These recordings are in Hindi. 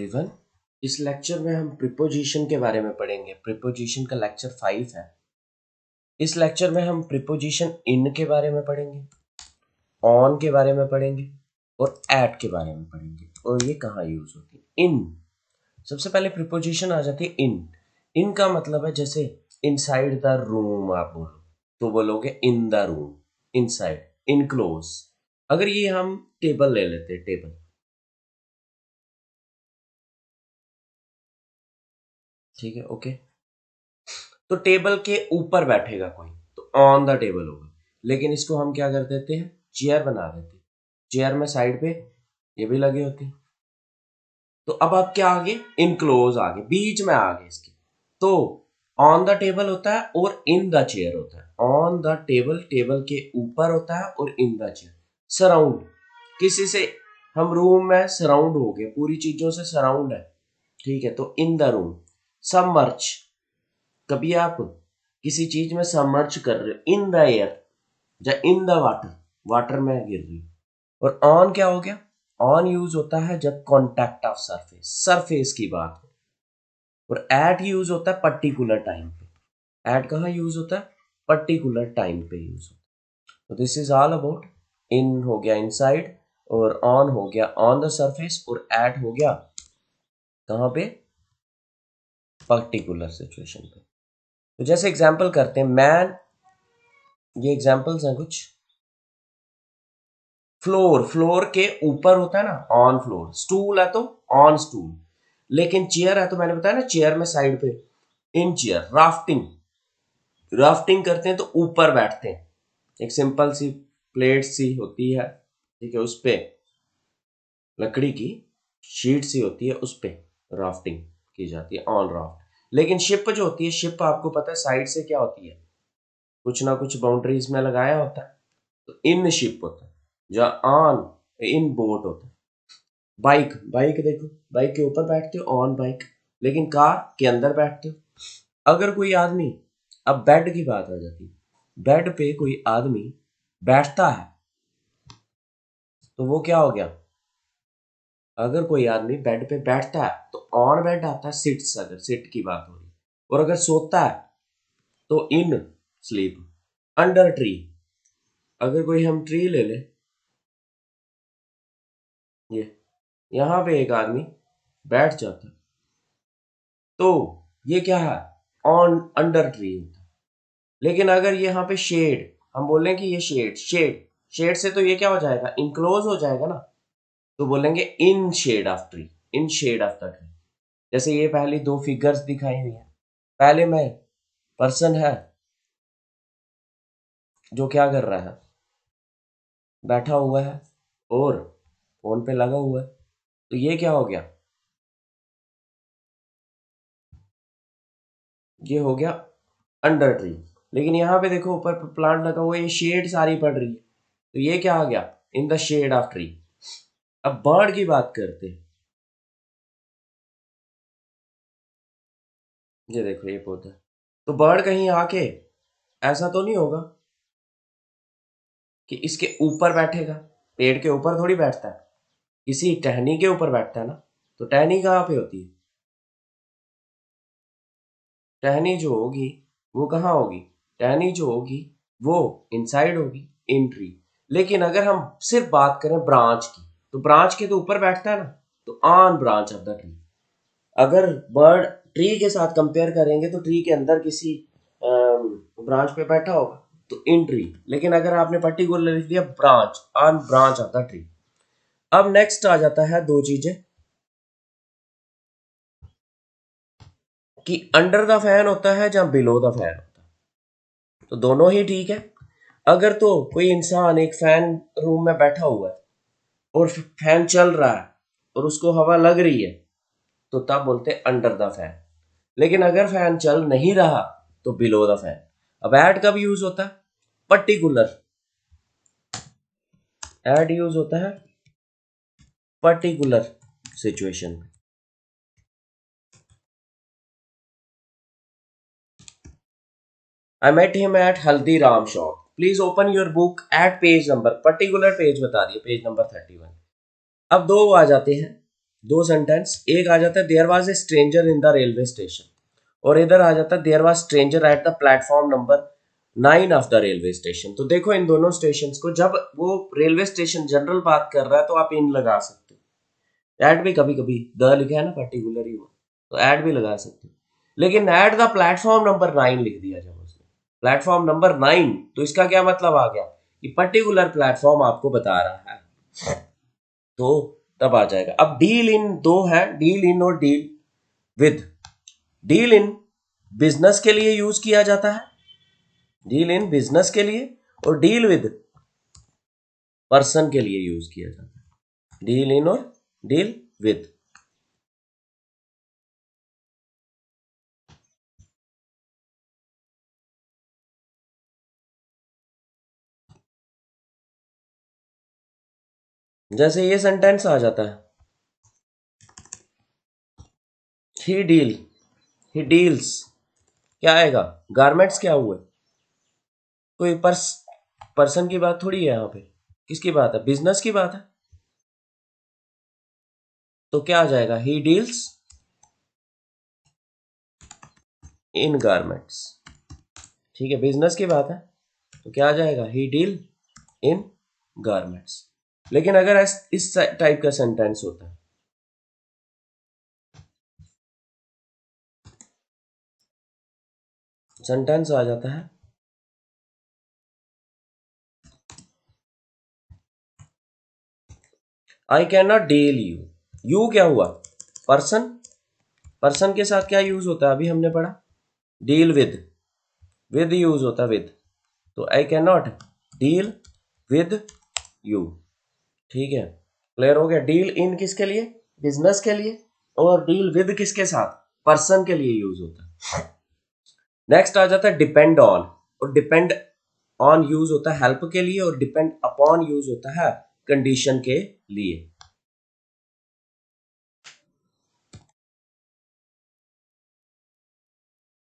एवरीवन, इस लेक्चर में हम प्रीपोजिशन के बारे में पढ़ेंगे। प्रीपोजिशन का लेक्चर 5 है। इस लेक्चर में हम प्रीपोजिशन इन के बारे में पढ़ेंगे, ऑन के बारे में पढ़ेंगे और एट के बारे में पढ़ेंगे और ये कहाँ यूज होती है। इन, सबसे पहले प्रीपोजिशन आ जाती है इन। इन का मतलब है जैसे इनसाइड द रूम आप बोलो तो बोलोगे in the room, inside, enclose. अगर ये हम टेबल ले लेते हैं, टेबल, ठीक है, ओके, तो टेबल के ऊपर बैठेगा कोई तो ऑन द टेबल होगा, लेकिन इसको हम क्या कर देते हैं, चेयर बना देते हैं। चेयर में साइड पे ये भी लगे होते हैं, तो अब आप क्या आगे, इनक्लोज आगे, बीच में आगे इसके, तो ऑन द टेबल होता है और इन द चेयर होता है। ऑन द टेबल, टेबल के ऊपर होता है और इन द चेयर, सराउंड, किसी से हम रूम में सराउंड हो गए, पूरी चीजों से सराउंड है, ठीक है, तो इन द रूम। सबमर्ज, कभी आप किसी चीज में सबमर्ज कर रहे हो, इन द एयर या इन द वाटर, वाटर में गिर रही हो। और ऑन क्या हो गया, ऑन यूज होता है जब कॉन्टैक्ट ऑफ सरफेस, सरफेस की बात हो। और एट यूज होता है पर्टिकुलर टाइम पे। एट कहाँ यूज होता है, पर्टिकुलर टाइम पे यूज होता है। तो दिस इज ऑल अबाउट, इन हो गया इनसाइड और ऑन हो गया ऑन द सरफेस और एट हो गया कहाँ पे, पर्टिकुलर सिचुएशन पे। तो जैसे एग्जांपल करते हैं, मैन, ये एग्जांपल्स हैं कुछ। फ्लोर, फ्लोर के ऊपर होता है ना, ऑन फ्लोर। स्टूल है तो ऑन स्टूल, लेकिन चेयर है तो मैंने बताया ना, चेयर में साइड पे, इन चेयर। राफ्टिंग, राफ्टिंग करते हैं तो ऊपर बैठते हैं, एक सिंपल सी प्लेट सी होती है, ठीक है, उस पे लकड़ी की शीट सी होती है, उस पे राफ्टिंग की जाती है, ऑन राफ्ट। लेकिन शिप जो होती है, शिप आपको पता है साइड से क्या होती है, कुछ ना कुछ बाउंड्रीज में लगाया होता है, तो इन शिप होता है, जहाँ ऑन इन बोट होता है। बाइक, बाइक देखो, बाइक के ऊपर बैठते हो ऑन बाइक, लेकिन कार के अंदर बैठते हो। अगर कोई आदमी, अब बेड की बात आ जाती है, बेड पे कोई आदमी बैठता है तो वो क्या हो गया, अगर कोई आदमी बेड पे बैठता है तो ऑन बेड आता है सिट्स, अगर सिट की बात हो रही। और अगर सोता है तो इन स्लीप। अंडर ट्री, अगर कोई हम ट्री ले ले, ये यहां पे एक आदमी बैठ जाता है तो ये क्या है, ऑन अंडर ट्री होता है। लेकिन अगर यहाँ पे शेड, हम बोलें कि ये शेड, शेड, शेड से तो ये क्या हो जाएगा, इनक्लोज हो जाएगा ना, तो बोलेंगे in shade of tree, in shade of the tree. जैसे ये पहली दो फिगर्स दिखाई हुई है, पहले में पर्सन है जो क्या कर रहा है, बैठा हुआ है और फोन पे लगा हुआ है, तो ये क्या हो गया, ये हो गया अंडर ट्री। लेकिन यहाँ पे देखो ऊपर प्लांट लगा हुआ है, ये शेड सारी पड़ रही है, तो ये क्या आ गया, in the shade of tree. अब बर्ड की बात करते हैं, ये देखो ये पौधा, तो बर्ड कहीं आके ऐसा तो नहीं होगा कि इसके ऊपर बैठेगा, पेड़ के ऊपर थोड़ी बैठता है, किसी टहनी के ऊपर बैठता है ना। तो टहनी कहाँ पे होती है, टहनी जो होगी वो कहाँ होगी, टहनी जो होगी वो इनसाइड होगी, इन ट्री। लेकिन अगर हम सिर्फ बात करें ब्रांच की, तो ब्रांच के तो ऊपर बैठता है ना, तो on branch of the tree. अगर बर्ड ट्री के साथ कंपेयर करेंगे तो ट्री के अंदर किसी ब्रांच पे बैठा होगा तो इन ट्री। लेकिन अगर आपने पर्टिकुलर लिख दिया branch, on branch of the tree. अब नेक्स्ट आ जाता है दो चीजें, कि अंडर द फैन होता है या बिलो द फैन होता है, तो दोनों ही ठीक है। अगर तो कोई इंसान एक फैन रूम में बैठा हुआ है और फैन चल रहा है और उसको हवा लग रही है, तो तब बोलते हैं अंडर द फैन। लेकिन अगर फैन चल नहीं रहा तो बिलो द फैन। अब एट कब यूज होता है, पर्टिकुलर, एट यूज होता है पर्टिकुलर सिचुएशन में। I met him at Haldiram shop. Please open your book at page number, particular page बता दिए, पेज नंबर 31। अब दो आ जाते हैं दो सेंटेंस, एक आ जाता है there was a stranger in the railway station, और इधर आ जाता है there was stranger at the platform number 9 of the railway station. तो देखो इन दोनों स्टेशन को, जब वो रेलवे स्टेशन जनरल बात कर रहा है तो आप इन लगा सकते हो, एट भी कभी कभी द लिखा है ना पर्टिकुलर ही हो तो एट भी लगा सकते हो, लेकिन एट द प्लेटफॉर्म नंबर 9 लिख दिया जब उसने प्लेटफॉर्म नंबर 9, तो इसका क्या मतलब आ गया कि पर्टिकुलर प्लेटफॉर्म आपको बता रहा है, तो तब आ जाएगा। अब डील इन दो है, डील इन और deal with. Deal in business के लिए यूज किया जाता है, डील इन बिजनेस के लिए, और डील विद पर्सन के लिए यूज किया जाता है, डील इन और डील विद। जैसे ये सेंटेंस आ जाता है, ही डील, ही डील्स, क्या आएगा, गारमेंट्स क्या हुए, कोई पर्सन की बात थोड़ी है यहाँ पे, किसकी बात है, बिजनेस की बात है, तो क्या आ जाएगा, ही डील्स इन गारमेंट्स। ठीक है, बिजनेस की बात है तो क्या आ जाएगा, ही डील इन गारमेंट्स। लेकिन अगर इस टाइप का सेंटेंस होता है, सेंटेंस आ जाता है I can not deal you, you क्या हुआ, पर्सन, पर्सन के साथ क्या यूज होता है, अभी हमने पढ़ा, डील विद यूज होता है विद, तो I can not deal with you. ठीक है, क्लियर हो गया। डील इन किसके लिए, बिजनेस के लिए, और डील विद किसके साथ, पर्सन के लिए यूज होता है। नेक्स्ट आ जाता है डिपेंड ऑन, और डिपेंड ऑन यूज होता है हेल्प के लिए, और डिपेंड अपॉन यूज होता है कंडीशन के लिए।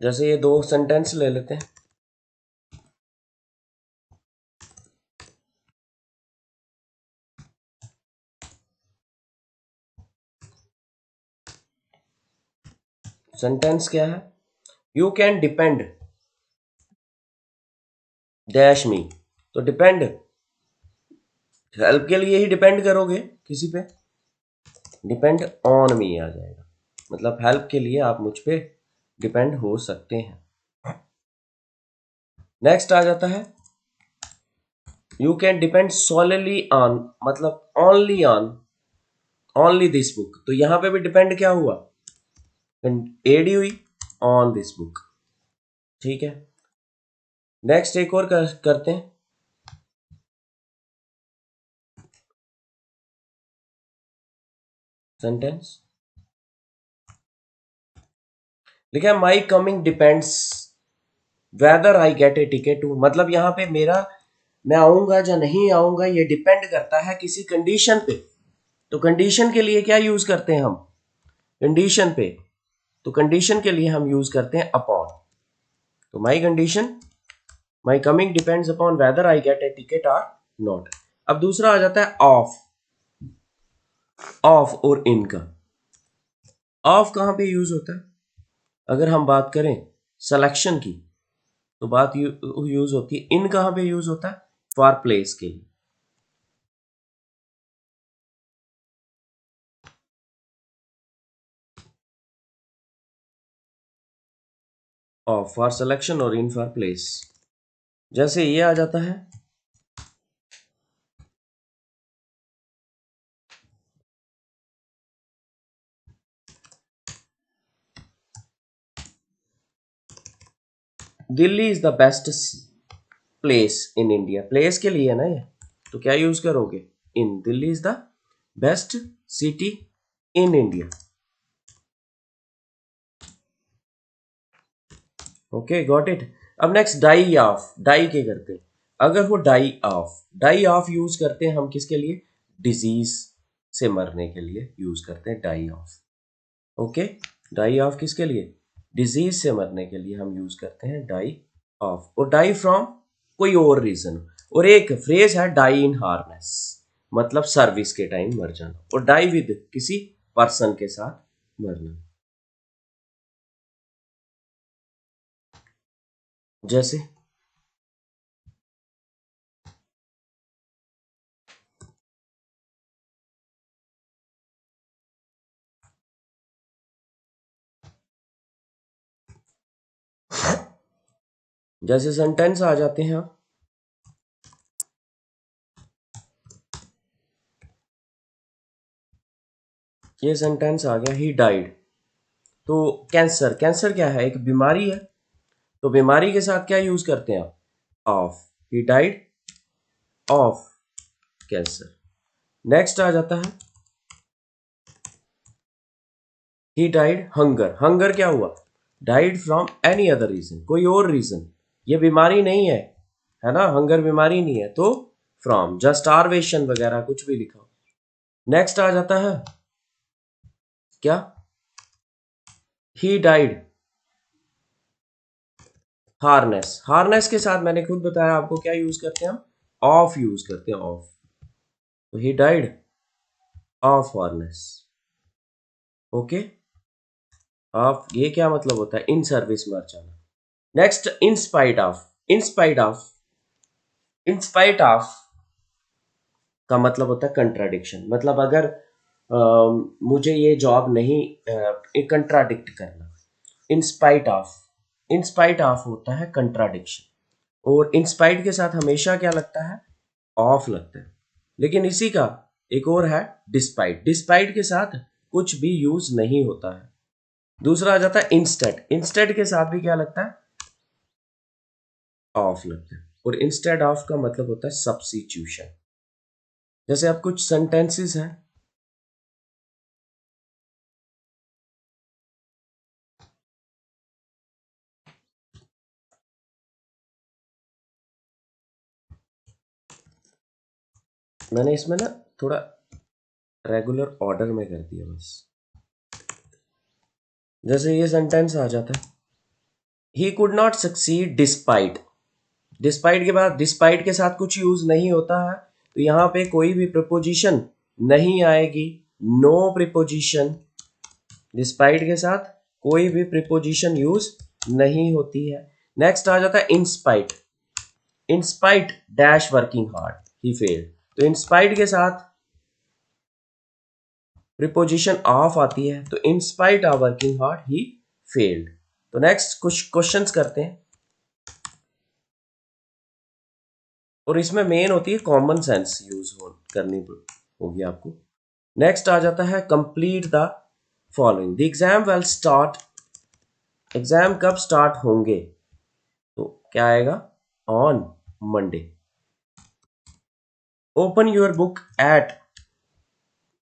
जैसे ये दो सेंटेंस ले लेते हैं, सेंटेंस क्या है, यू कैन डिपेंड डैश मी, तो डिपेंड हेल्प के लिए ही डिपेंड करोगे किसी पे, डिपेंड ऑन मी आ जाएगा, मतलब हेल्प के लिए आप मुझ पे डिपेंड हो सकते हैं। नेक्स्ट आ जाता है you can depend solely on, मतलब only on, only this book, तो यहां पे भी डिपेंड क्या हुआ, एडी हुई ऑन दिस बुक। ठीक है, नेक्स्ट एक और करते हैं, सेंटेंस लिखा है my coming depends whether I get a ticket to, मतलब यहां पे मेरा मैं आऊंगा या नहीं आऊंगा ये डिपेंड करता है किसी कंडीशन पे, तो कंडीशन के लिए क्या यूज करते हैं हम, कंडीशन पे, तो कंडीशन के लिए हम यूज करते हैं अपॉन, तो my condition, my coming depends upon weather I get a ticket और नॉट। अब दूसरा आ जाता है ऑफ, ऑफ और इन का, ऑफ कहां पे यूज होता है, अगर हम बात करें सिलेक्शन की तो बात यूज होती है, इन कहां पे यूज होता है, फॉर प्लेस के लिए, ऑफ फॉर सिलेक्शन और इन फॉर प्लेस। जैसे ये आ जाता है Delhi is the best place in India, place के लिए ना ये, तो क्या यूज करोगे, in, Delhi is the best city in India. Okay got it. अब नेक्स्ट डाई ऑफ, डाई के करते हैं, अगर वो die of, die of use करते हैं हम किसके लिए, डिजीज से मरने के लिए यूज करते हैं die of. Okay, die of किसके लिए, डिजीज से मरने के लिए हम यूज करते हैं डाई ऑफ, और डाई फ्रॉम कोई और रीजन, और एक फ्रेज है डाई इन हार्नेस, मतलब सर्विस के टाइम मर जाना, और डाई विद किसी पर्सन के साथ मरना। जैसे जैसे सेंटेंस आ जाते हैं आप, ये सेंटेंस आ गया, ही डाइड। तो कैंसर, कैंसर क्या है, एक बीमारी है, तो बीमारी के साथ क्या यूज करते हैं आप, of, he died of cancer. Next आ जाता है ही डाइड हंगर, हंगर क्या हुआ, died from any other reason, कोई और रीजन, ये बीमारी नहीं है ना, हंगर बीमारी नहीं है, तो फ्रॉम, जस्ट स्टारवेशन वगैरह कुछ भी लिखा। नेक्स्ट आ जाता है क्या, ही डाइड हार्नेस, हार्नेस के साथ मैंने खुद बताया आपको क्या यूज करते हैं हम, ऑफ यूज करते हैं, ऑफ, तो ही died of harness. Okay, of ये क्या मतलब होता है, इन सर्विस मर जाना। Next in spite of, in spite of, in spite of का मतलब होता है कंट्राडिक्शन, मतलब अगर मुझे ये जॉब नहीं, कंट्राडिक्ट करना, in spite of, in spite of होता है कंट्राडिक्शन, और इन स्पाइट के साथ हमेशा क्या लगता है, ऑफ लगता है। लेकिन इसी का एक और है डिस्पाइट, डिस्पाइट के साथ कुछ भी यूज नहीं होता है। दूसरा आ जाता है इंस्टेड, इंस्टेड के साथ भी क्या लगता है, ऑफ लगता है, और इंस्टेड ऑफ का मतलब होता है सब्स्टिट्यूशन। जैसे अब कुछ सेंटेंसेस हैं, मैंने इसमें ना थोड़ा रेगुलर ऑर्डर में कर दिया बस। जैसे ये सेंटेंस आ जाता है, he could not succeed despite, despite के बाद डिस्पाइट के साथ कुछ यूज नहीं होता है, तो यहाँ पे कोई भी प्रिपोजिशन नहीं आएगी, नो प्रिपोजिशन, डिस्पाइट के साथ कोई भी प्रिपोजिशन यूज नहीं होती है। नेक्स्ट आ जाता है in spite, in spite dash working hard he failed, तो इंस्पाइट के साथ प्रिपोजिशन ऑफ आती है, तो in spite of working hard he failed. तो नेक्स्ट कुछ क्वेश्चंस करते हैं, और इसमें मेन होती है कॉमन सेंस यूज करनी होगी आपको। नेक्स्ट आ जाता है complete the following, the exam will start, exam कब स्टार्ट होंगे, तो क्या आएगा, on Monday. Open your book at,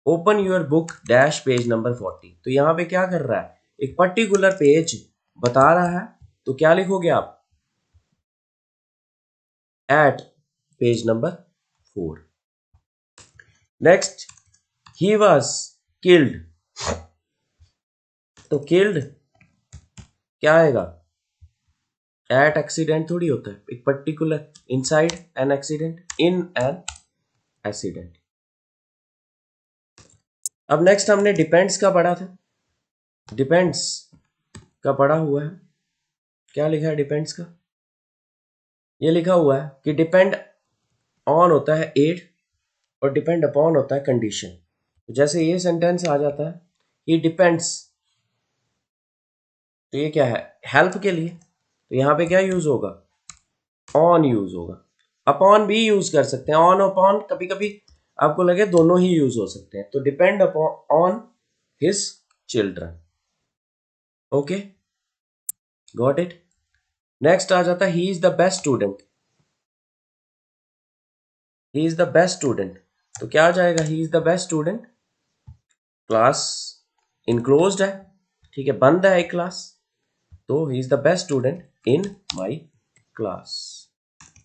open your book dash page number 40, तो यहां पे क्या कर रहा है, एक पर्टिकुलर पेज बता रहा है, तो क्या लिखोगे आप, at page number 4। Next he was killed, तो किल्ड क्या आएगा, एट एक्सीडेंट थोड़ी होता है, एक particular, inside an accident, in an accident. अब नेक्स्ट हमने डिपेंड्स का पढ़ा था, डिपेंड्स का पढ़ा हुआ है, क्या लिखा है डिपेंड्स का, ये लिखा हुआ है कि डिपेंड ऑन होता है एड, और डिपेंड अपॉन होता है कंडीशन। तो जैसे ये सेंटेंस आ जाता है, ये डिपेंड्स, तो ये क्या है, हेल्प के लिए, तो यहाँ पे क्या यूज होगा, ऑन यूज होगा। अपॉन भी यूज कर सकते हैं, ऑन अपॉन कभी कभी आपको लगे दोनों ही यूज हो सकते हैं, तो depend upon on his children. Okay, got it. Next आ जाता है he is the best student, he is the best student, तो क्या आ जाएगा, he is the best student, class enclosed है, ठीक है, बंद है एक क्लास, तो he is the best student in my class.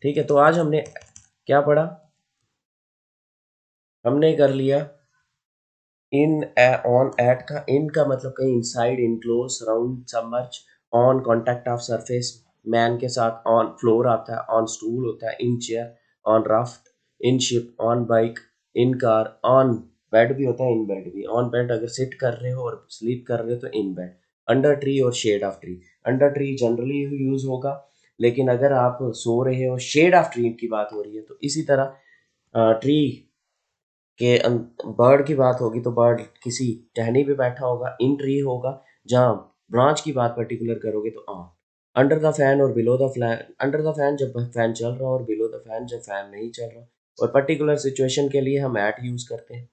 ठीक है, तो आज हमने क्या पढ़ा, हमने कर लिया इन, ऑन, एट का, इन का मतलब कहीं inside, enclose, surround, submerge, on contact of surface, man के साथ ऑन फ्लोर आता है, ऑन स्टूल होता है, in chair, on raft, in ship, on bike, in car, on bed भी होता है, इन बेड भी। ऑन बेड अगर सिट कर रहे हो और स्लीप कर रहे हो तो इन बेड। अंडर ट्री और shade of tree. Under tree generally use होगा, लेकिन अगर आप सो रहे हो, शेड ऑफ ट्री की बात हो रही है, तो इसी तरह ट्री के बर्ड की बात होगी तो बर्ड किसी टहनी पे बैठा होगा, इन ट्री होगा। जहाँ ब्रांच की बात पर्टिकुलर करोगे तो ऑन। अंडर द फैन और below the fan. Under the fan जब फैन चल रहा हो, और बिलो द फैन जब फैन नहीं चल रहा। और पर्टिकुलर सिचुएशन के लिए हम एट यूज करते हैं।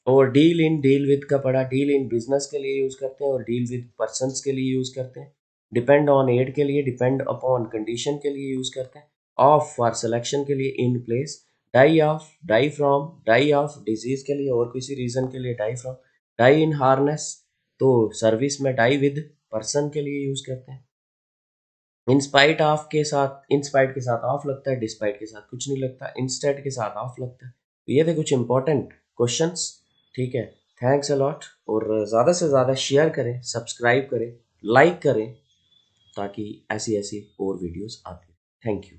और डील इन, डील विद का पढ़ा, डील इन बिजनेस के लिए यूज करते हैं और डील विद पर्सन्स के लिए यूज करते हैं। डिपेंड ऑन एड के लिए, डिपेंड अपॉन कंडीशन के लिए यूज करते हैं। ऑफ फॉर सिलेक्शन के लिए, in place. Die of, die from, die of disease के लिए और किसी रीजन के लिए die from. Die in harness, तो सर्विस में डाई विद पर्सन के लिए यूज करते हैं। इंस्पाइट ऑफ के साथ, इंस्पाइट के साथ ऑफ लगता है, डिस्पाइट के साथ कुछ नहीं लगता, इंस्टेड के साथ ऑफ लगता है। तो ये थे कुछ इंपॉर्टेंट क्वेश्चंस। ठीक है, थैंक्स अ लॉट। और ज़्यादा से ज़्यादा शेयर करें, सब्सक्राइब करें, लाइक करें, ताकि ऐसी ऐसी और वीडियोस आती रहें। Thank you.